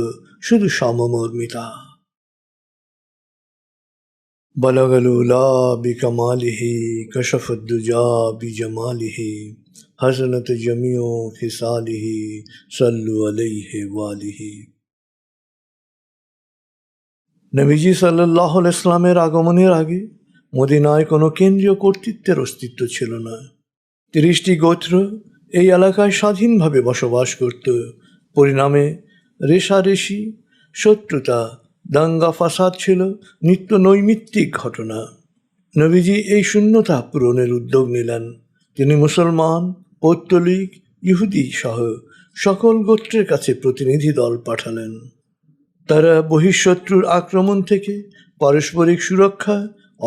শুধু সমমর্মিতা। বলগল উলা বিকমালিহি কশফুদ্দুজা বিজমালিহি হসনত জমিও খিসালিহি সল্লু আলাইহি ওয়ালিহি। নবীজি সাল্লাল্লাহু আলাইহি ইসলামের আগমনের আগে মদিনায় কোনো কেন্দ্রীয় কর্তৃত্বের অস্তিত্ব ছিল না। 30টি গোত্র এই এলাকায় স্বাধীনভাবে বসবাস করত। পরিণামে রেষারেষি, শত্রুতা, দাঙ্গা ফাসাদ ছিল নিত্য নৈমিত্তিক ঘটনা। নবীজি এই শূন্যতা পূরণের উদ্যোগ নিলেন। তিনি মুসলমান, পৌত্তলিক, ইহুদি সহ সকল গোত্রের কাছে প্রতিনিধি দল পাঠালেন। তারা বহিঃশত্রুর আক্রমণ থেকে পারস্পরিক সুরক্ষা,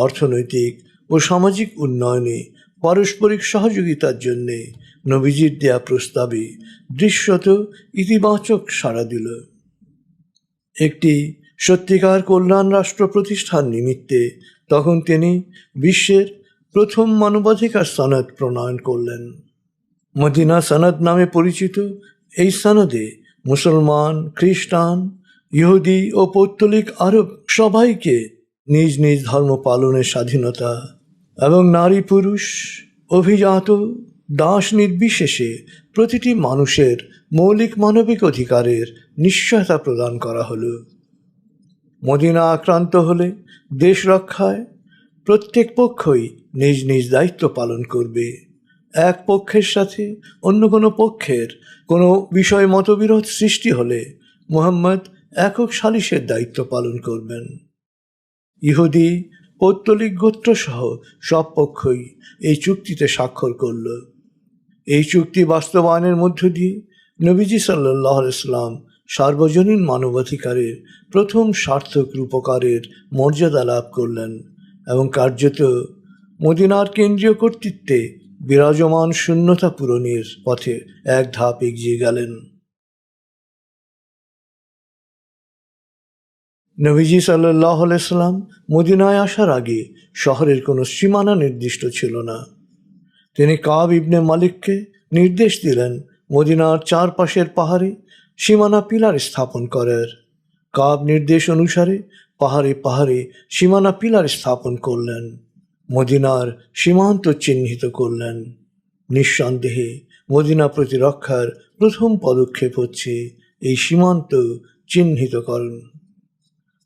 অর্থনৈতিক ও সামাজিক উন্নয়নে পারস্পরিক সহযোগিতার জন্যে নবীজির দেয়া প্রস্তাবে দৃশ্যত ইতিবাচক সাড়া দিল। একটি সত্যিকার কল্যাণ রাষ্ট্র প্রতিষ্ঠার নিমিত্তে তখন তিনি বিশ্বের প্রথম মানবাধিকার সনদ প্রণয়ন করলেন। মদিনা সনদ নামে পরিচিত এই সনদে মুসলমান, খ্রিস্টান, ইহুদি ও পৌত্তলিক আরব সবাইকে নিজ নিজ ধর্ম পালনের স্বাধীনতা এবং নারী পুরুষ, অভিজাত দাস নির্বিশেষে প্রতিটি মানুষের মৌলিক মানবিক অধিকারের নিশ্চয়তা প্রদান করা হলো। মদিনা আক্রান্ত হলে দেশ রক্ষায় প্রত্যেক পক্ষই নিজ নিজ দায়িত্ব পালন করবে। এক পক্ষের সাথে অন্য কোনো পক্ষের কোনো বিষয়ে মতবিরোধ সৃষ্টি হলে মুহাম্মদ একক সালিসের দায়িত্ব পালন করবেন। ইহুদি, পৌত্তলিক গোত্রসহ সব পক্ষই এই চুক্তিতে স্বাক্ষর করল। এই চুক্তি বাস্তবায়নের মধ্য দিয়ে নবীজি সাল্লাল্লাহু আলাইহি ওয়াসাল্লাম সার্বজনীন মানবাধিকারের প্রথম সার্থক রূপকারের মর্যাদা লাভ করলেন এবং কার্যত মদিনার কেন্দ্রীয় কর্তৃত্বে বিরাজমান শূন্যতা পূরণের পথে এক ধাপ এগিয়ে গেলেন। নবীজি সাল্লাল্লাহু আলাইহি ওয়াসাল্লাম মদিনায় আসার আগে শহরের কোনো সীমানা নির্দিষ্ট ছিল না। তিনি কাব ইবনে মালিককে নির্দেশ দিলেন মদিনার চারপাশের পাহাড়ে সীমানা পিলার স্থাপন করার। কাব নির্দেশ অনুসারে পাহাড়ে পাহাড়ে সীমানা পিলার স্থাপন করলেন, মদিনার সীমান্ত চিহ্নিত করলেন। নিঃসন্দেহে মদিনা প্রতিরক্ষার প্রথম পদক্ষেপ হচ্ছে এই সীমান্ত চিহ্নিতকরণ।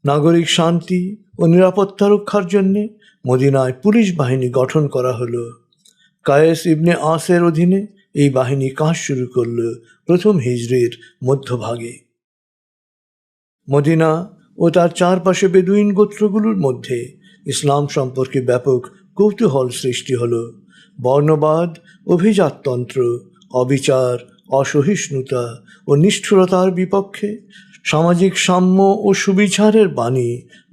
নাগরিক শান্তি ও নিরাপত্তা রক্ষার জন্যে মদিনায় পুলিশ বাহিনী গঠন করা হলো। কায়েস ইবনে আসের অধীনে এই বাহিনী কাজ শুরু করল প্রথম হিজরির মধ্যভাগে। মদিনা ও তার চারপাশে বেদুইন গোত্রগুলোর মধ্যে ইসলাম সম্পর্কে ব্যাপক কৌতূহল সৃষ্টি হল। বর্ণবাদ, অভিজাততন্ত্র, অবিচার, অসহিষ্ণুতা ও নিষ্ঠুরতার বিপক্ষে সামাজিক সাম্য ও সুবিচারের বাণী,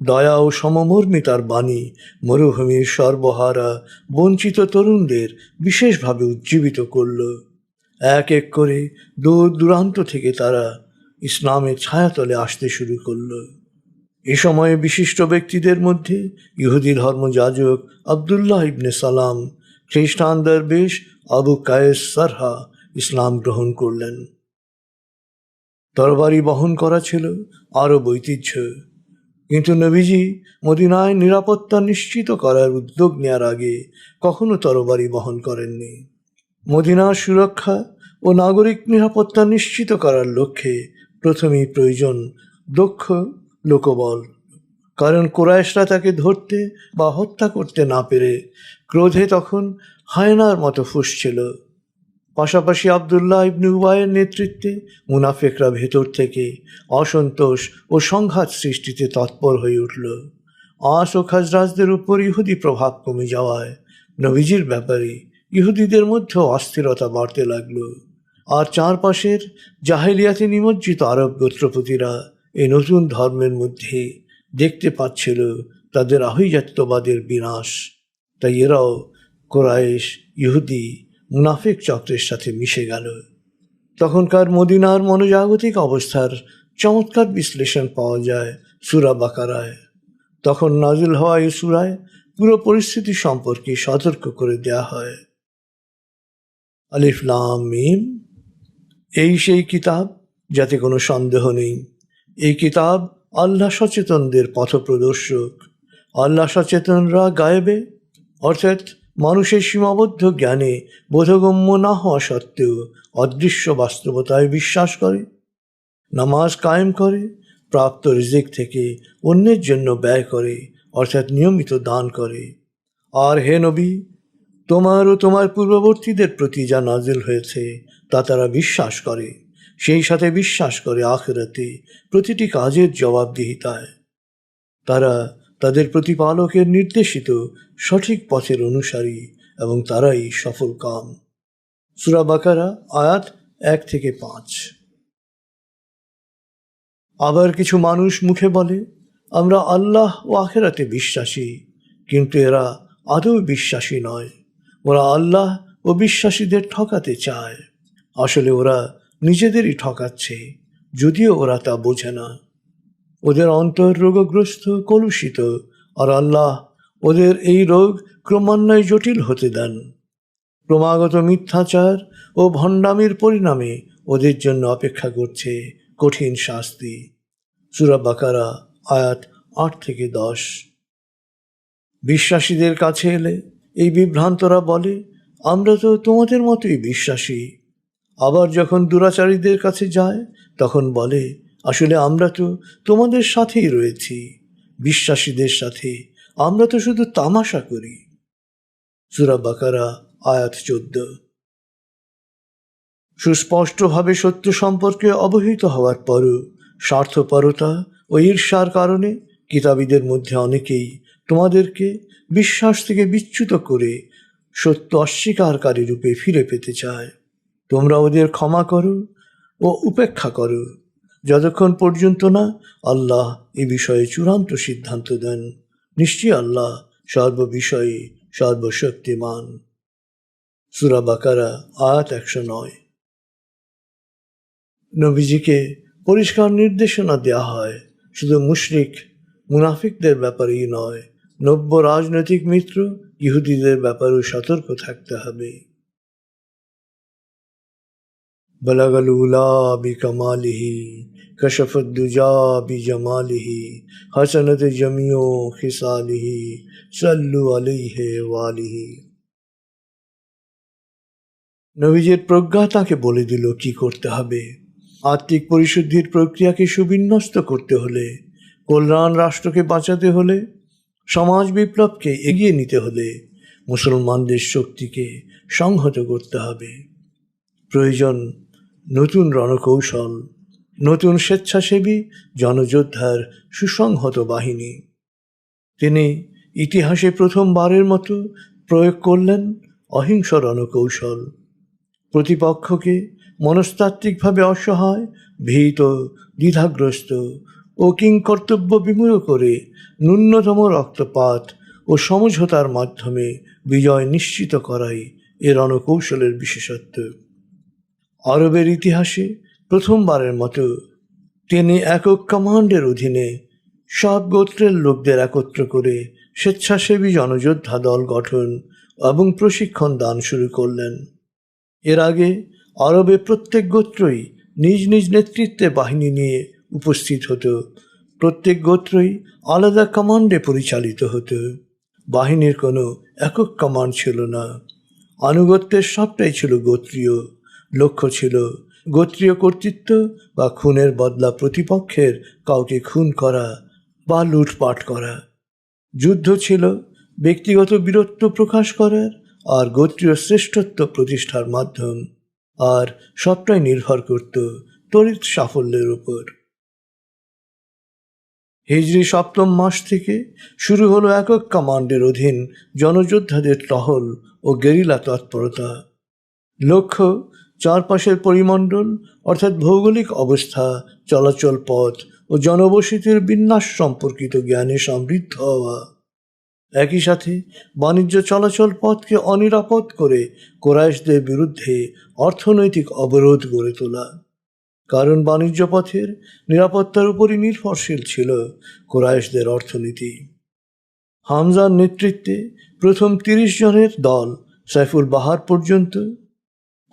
দয়া ও সমমর্মিতার বাণী মরুভূমির সর্বহারা বঞ্চিত তরুণদের বিশেষভাবে উজ্জীবিত করল। এক এক করে দূর দূরান্ত থেকে তারা ইসলামের ছায়াতলে আসতে শুরু করল। এ সময়ে বিশিষ্ট ব্যক্তিদের মধ্যে ইহুদি ধর্মযাজক আবদুল্লাহ ইবনে সালাম, খ্রিস্টান দরবেশ আবু কায়েস সারহা ইসলাম গ্রহণ করলেন। তরবারি বহন করা ছিল আরব ঐতিহ্য, কিন্তু নবীজি মদিনায় নিরাপত্তা নিশ্চিত করার উদ্যোগ নেওয়ার আগে কখনো তরবারি বহন করেননি। মদিনার সুরক্ষা ও নাগরিক নিরাপত্তা নিশ্চিত করার লক্ষ্যে প্রথমেই প্রয়োজন দক্ষ লোকবল, কারণ কুরাইশরা তাকে ধরতে বা হত্যা করতে না পেরে ক্রোধে তখন হায়নার মতো ফুঁসছিল। পাশাপাশি আবদুল্লাহ ইবনে উবাইয়ের নেতৃত্বে মুনাফিকরা ভেতর থেকে অসন্তোষ ও সংঘাত সৃষ্টিতে তৎপর হয়ে উঠল। আস ও খাজরাজদের উপর ইহুদি প্রভাব কমে যাওয়ায় নবীজির ব্যাপারে ইহুদিদের মধ্যেও অস্থিরতা বাড়তে লাগল। আর চারপাশের জাহেলিয়াতে নিমজ্জিত আরব গোত্রপতিরা এই নতুন ধর্মের মধ্যে দেখতে পাচ্ছিল তাদের আভিজাত্যবাদের বিনাশ। তাই এরাও কুরাইশ, ইহুদি, মুনাফিক চক্রের সাথে মিশে গেল। তখনকার মদিনার মনোজাগতিক অবস্থার চমৎকার বিশ্লেষণ পাওয়া যায় সূরা বাকারায়। তখন নাজিল হওয়া এই সূরায় পুরো পরিস্থিতি সম্পর্কে সতর্ক করে দেয়া হয়। আলিফ লাম মিম, এই সেই কিতাব যাতে কোনো সন্দেহ নেই। এই কিতাব আল্লাহ সচেতনদের পথপ্রদর্শক। আল্লাহ সচেতনরা গায়েবে অর্থাৎ মানুষের সীমাবদ্ধ জ্ঞানে বোধগম্য না হওয়া সত্ত্বেও অদৃশ্য বাস্তবতায় বিশ্বাস করে, নামাজ কায়েম করে, প্রাপ্ত রিজিক থেকে অন্যের জন্য ব্যয় করে অর্থাৎ নিয়মিত দান করে। আর হে নবী, তোমার ও তোমার পূর্ববর্তীদের প্রতি যা নাজিল হয়েছে তা তারা বিশ্বাস করে, সেই সাথে বিশ্বাস করে আখিরাতে প্রতিটি কাজের জবাবদিহিতায়। তারা তাদের প্রতিপালকের নির্দেশিত সঠিক পথের অনুসারী এবং তারাই সফল কাম। সূরা বাকারা আয়াত 1-5। আবার কিছু মানুষ মুখে বলে আমরা আল্লাহ ও আখিরাতে বিশ্বাসী, কিন্তু এরা আদৌ বিশ্বাসী নয়। ওরা আল্লাহ ও বিশ্বাসীদের ঠকাতে চায়। আসলে ওরা নিজেদেরই ঠকাচ্ছে, যদিও ওরা তা বোঝে না। ওদের অন্তর রোগগ্রস্ত, কলুষিত, আর আল্লাহ ওদের এই রোগ ক্রমান্বয়ে জটিল হতে দেন। ক্রমাগত মিথ্যাচার ও ভণ্ডামির পরিণামে ওদের জন্য অপেক্ষা করছে কঠিন শাস্তি। সূরা বাকারা আয়াত 8-10। বিশ্বাসীদের কাছে এলে এই বিভ্রান্তরা বলে আমরা তো তোমাদের মতোই বিশ্বাসী। আবার যখন দুরাচারীদের কাছে যায় তখন বলে আসলে আমরা তো তোমাদের সাথেই রয়েছি, বিশ্বাসীদের সাথে, আমরা তো শুধু তামাশা করি। সূরা বাকারা আয়াত 14। সুস্পষ্টভাবে সত্য সম্পর্কে অবহিত হওয়ার পরও স্বার্থপরতা ও ঈর্ষার কারণে কিতাবীদের মধ্যে অনেকেই তোমাদেরকে বিশ্বাস থেকে বিচ্যুত করে সত্য অস্বীকারী রূপে ফিরে পেতে চায়। তোমরা ওদের ক্ষমা করো ও উপেক্ষা করো যতক্ষণ পর্যন্ত না আল্লাহ এ বিষয়ে চূড়ান্ত সিদ্ধান্ত দেন। নিশ্চয়ই আল্লাহ সর্ববিষয়ে সর্বশক্তিমান। সূরা বাকারা আয়াত 109। নবীজিকে পরিষ্কার নির্দেশনা দেয়া হয় শুধু মুশরিক মুনাফিকদের ব্যাপারেই নয়, নব্য রাজনৈতিক মিত্র ইহুদিদের ব্যাপারেও সতর্ক থাকতে হবে। বলাগাল উলা বিকামালিহি কশফত দুজা বিজামালিহি হাসানত জমিও খিসালিহি সাল্লু আলাইহি ওয়ালিহি। নবীজের প্রজ্ঞা তাকে বলে দিল কি করতে হবে। আত্মিক পরিশুদ্ধির প্রক্রিয়াকে সুবিন্যস্ত করতে হলে, কল্যাণ রাষ্ট্রকে বাঁচাতে হলে, সমাজ বিপ্লবকে এগিয়ে নিতে হলে মুসলমানদের শক্তিকে সংহত করতে হবে। প্রয়োজন নতুন রণকৌশল, নতুন স্বেচ্ছাসেবী জনযোদ্ধার সুসংহত বাহিনী। তিনি ইতিহাসে প্রথমবারের মতো প্রয়োগ করলেন অহিংস রণকৌশল। প্রতিপক্ষকে মনস্তাত্ত্বিকভাবে অসহায়, ভীত, দ্বিধাগ্রস্ত ও কিংকর্তব্য বিমূঢ় করে ন্যূনতম রক্তপাত ও সমঝোতার মাধ্যমে বিজয় নিশ্চিত করাই এ রণকৌশলের বিশেষত্ব। আরবের ইতিহাসে প্রথমবারের মতো তিনি একক কমান্ডের অধীনে সব গোত্রের লোকদের একত্র করে স্বেচ্ছাসেবী জনযোদ্ধা দল গঠন এবং প্রশিক্ষণ দান শুরু করলেন। এর আগে আরবে প্রত্যেক গোত্রই নিজ নিজ নেতৃত্বে বাহিনী নিয়ে উপস্থিত হতো। প্রত্যেক গোত্রই আলাদা কমান্ডে পরিচালিত হতো। বাহিনীর কোনো একক কমান্ড ছিল না। আনুগত্যের সবটাই ছিল গোত্রীয়। লক্ষ্য ছিল গোত্রীয় কর্তৃত্ব বা খুনের বদলা প্রতিপক্ষের কাউকে খুন করা বা লুটপাট করা। যুদ্ধ ছিল ব্যক্তিগত বীরত্ব প্রকাশ করার আর গোত্রীয় শ্রেষ্ঠত্ব প্রতিষ্ঠার মাধ্যম, আর সবটাই নির্ভর করত তড়িৎ সাফল্যের উপর। হিজরি 7ম মাস থেকে শুরু হলো একক কমান্ডের অধীন জনযোদ্ধাদের টহল ও গেরিলা তৎপরতা। লক্ষ্য চারপাশের পরিমণ্ডল অর্থাৎ ভৌগোলিক অবস্থা, চলাচল পথ ও জনবসতির বিন্যাস সম্পর্কিত জ্ঞানে সমৃদ্ধ হওয়া। একই সাথে বাণিজ্য চলাচল পথকে অনিরাপদ করে কুরাইশদের বিরুদ্ধে অর্থনৈতিক অবরোধ গড়ে তোলা। কারণ বাণিজ্য পথের নিরাপত্তার উপরই নির্ভরশীল ছিল কুরাইশদের অর্থনীতি। হামজার নেতৃত্বে প্রথম 30 জনের দল সাইফুল বাহার পর্যন্ত,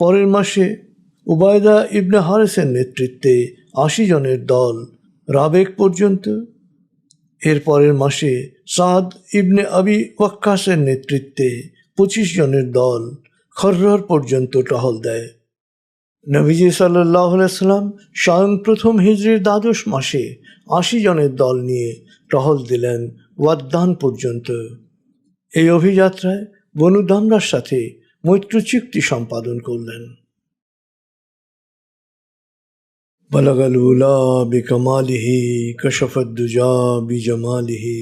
পরের মাসে উবায়দা ইবনে হারেসের নেতৃত্বে 80 জনের দল রাবেক পর্যন্ত, এর পরের মাসে সাদ ইবনে আবি ওয়াক্কাসের নেতৃত্বে 25 জনের দল খরর পর্যন্ত টহল দেয়। নবীজি সাল্লাল্লাহু আলাইহি সাল্লাম স্বয়ং প্রথম হিজরির 12 মাসে 80 জনের দল নিয়ে টহল দিলেন ওয়াদ্দান পর্যন্ত। এই অভিযাত্রায় বনু দামরার সাথে মৈত্রী চুক্তি সম্পাদন করলেন। বলগাল উলা বিকমালিহি কশফত দুজা বিজমালিহি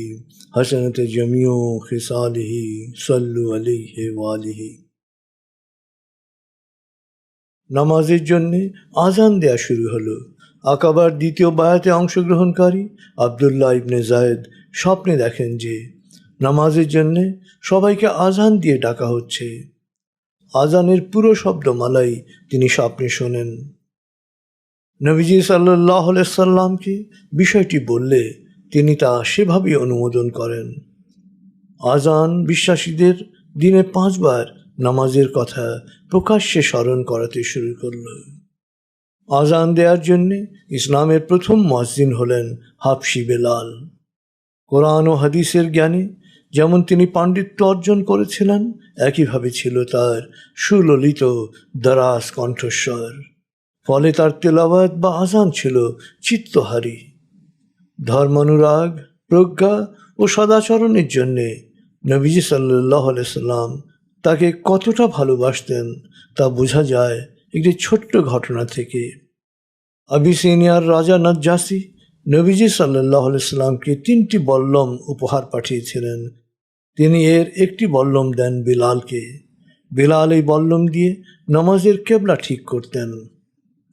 হাসানাত জামিউ খিসালিহি সাল্লু আলাইহি ওয়ালিহি। নামাজের জন্যে আজান দেয়া শুরু হলো। আকাবার দ্বিতীয় বায়াতে অংশগ্রহণকারী আবদুল্লাহ ইবনে জায়েদ স্বপ্নে দেখেন যে নামাজের জন্যে সবাইকে আজান দিয়ে ডাকা হচ্ছে। আজানের পুরো শব্দমালাই তিনি স্বপ্নে শোনেন। নবীজি সাল্লাল্লাহু আলাইহি সাল্লামকে বিষয়টি বললে তিনি তা সেভাবেই অনুমোদন করেন। আজান বিশ্বাসীদের দিনে 5 বার নামাজের কথা প্রকাশ্যে স্মরণ করাতে শুরু করল। আজান দেওয়ার জন্যে ইসলামের প্রথম মুয়াজ্জিন হলেন হাবশি বেলাল। কোরআন ও হাদিসের জ্ঞানে যেমন তিনি পাণ্ডিত্য অর্জন করেছিলেন, একইভাবে ছিল তার সুললিত দারাজ কণ্ঠস্বর। ফলে তার তেলাওয়াত বা আজান ছিল চিত্তহারী। ধর্মানুরাগ, প্রজ্ঞা ও সদাচরণের জন্যে নবীজি সাল্লাল্লাহু আলাইহি সাল্লাম তাকে কতটা ভালোবাসতেন তা বোঝা যায় একটি ছোট্ট ঘটনা থেকে। আবিসিনিয়ার রাজা নাজ্জাসী নবীজি সাল্লাল্লাহু আলাইহি সাল্লামকে 3টি বল্লম উপহার পাঠিয়েছিলেন। তিনি এর একটি বল্লম দেন বিলালকে। বিলাল এই বল্লম দিয়ে নামাজের কেবলা ঠিক করতেন।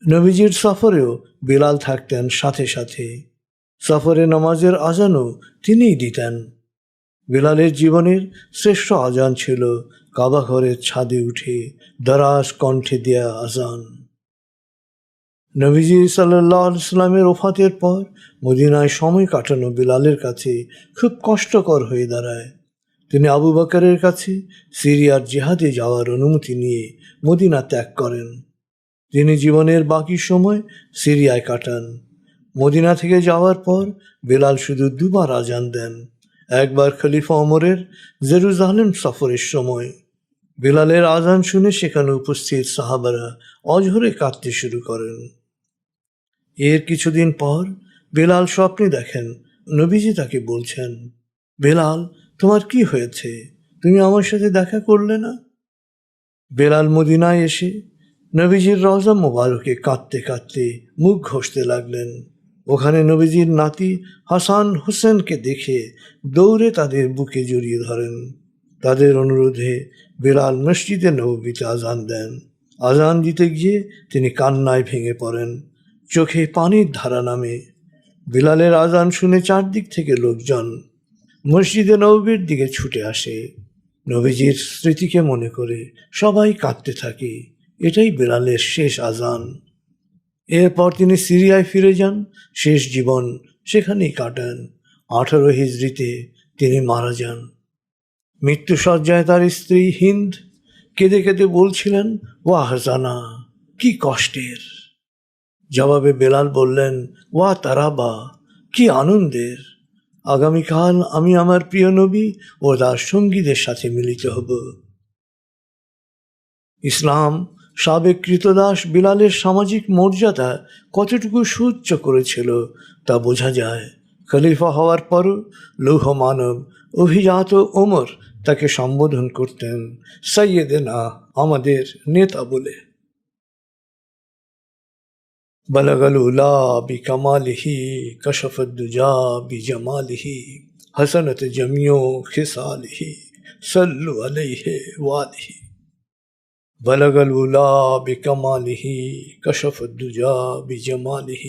নবীজির সফরেও বিলাল থাকতেন সাথে সাথে। সফরে নামাজের আজানও তিনিই দিতেন। বিলালের জীবনের শ্রেষ্ঠ আজান ছিল কাবা ঘরের ছাদে উঠে দারাজ কণ্ঠে দেয়া আজান। নবীজি সাল্লাল্লাহু আলাইহি সাল্লামের ওফাতের পর মদিনায় সময় কাটানো বিলালের কাছে খুব কষ্টকর হয়ে দাঁড়ায়। তিনি আবু বকরের কাছে সিরিয়ার জিহাদে যাওয়ার অনুমতি নিয়ে মদিনা ত্যাগ করেন। তিনি জীবনের বাকি সময় সিরিয়ায় কাটান। মদিনা থেকে যাওয়ার পর বেলাল শুধু 2 বার আজান দেন। একবার খলিফা ওমরের জেরুজালেম সফরের সময়। বেলালের আজান শুনে সেখানে উপস্থিত সাহাবারা অঝরে কাঁদতে শুরু করেন। এর কিছুদিন পর বেলাল স্বপ্নে দেখেন নবীজি তাকে বলছেন, বেলাল, তোমার কি হয়েছে? তুমি আমার সাথে দেখা করলে না? বেলাল মদিনায় এসে নবীজির রওজা মোবারকে কাঁদতে কাঁদতে মুখ ঘষতে লাগলেন। ওখানে নবীজির নাতি হাসান হোসেনকে দেখে দৌড়ে তাদের বুকে জড়িয়ে ধরেন। তাদের অনুরোধে বেলাল মসজিদে নববীতে আজান দেন। আজান দিতে গিয়ে তিনি কান্নায় ভেঙে পড়েন। চোখে পানির ধারা নামে। বেলালের আজান শুনে চারদিক থেকে লোকজন মসজিদে নববীর দিকে ছুটে আসে। নবীজির স্মৃতিকে মনে করে সবাই কাঁদতে থাকে। এটাই বেলালের শেষ আজান। এরপর তিনি সিরিয়ায় ফিরে যান। শেষ জীবন সেখানেই কাটান। 18 হিজরিতে তিনি মারা যান। মৃত্যুসজ্জায় তার স্ত্রী হিন্দ কেঁদে কেঁদে বলছিলেন, ওয়া হাজানা, কি কষ্টের। জবাবে বেলাল বললেন, ওয়া তারাবা, কি আনন্দের। আগামীকাল আমি আমার প্রিয় নবী ও তার সঙ্গীদের সাথে মিলিত হব। ইসলাম সাবেক কৃতদাস বিলালের সামাজিক মর্যাদা কতটুকু সুউচ্চ করেছিল তা বোঝা যায়। খলিফা হওয়ার পরও লৌহ মানব অভিজাত ওমর তাকে সম্বোধন করতেন সাইয়েদেনা, আমাদের নেতা বলে। বলগাল উলা বিকামালিহি কশফত দুজা বিজমালিহি হাসানাত জামিউ খিসালিহি সাল্লু আলাইহি ওয়ালিহি। بلغ الولا بكماله كشف الدجى بجماله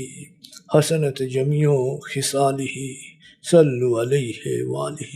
حسنت جميع خصاله صلوا عليه وآله।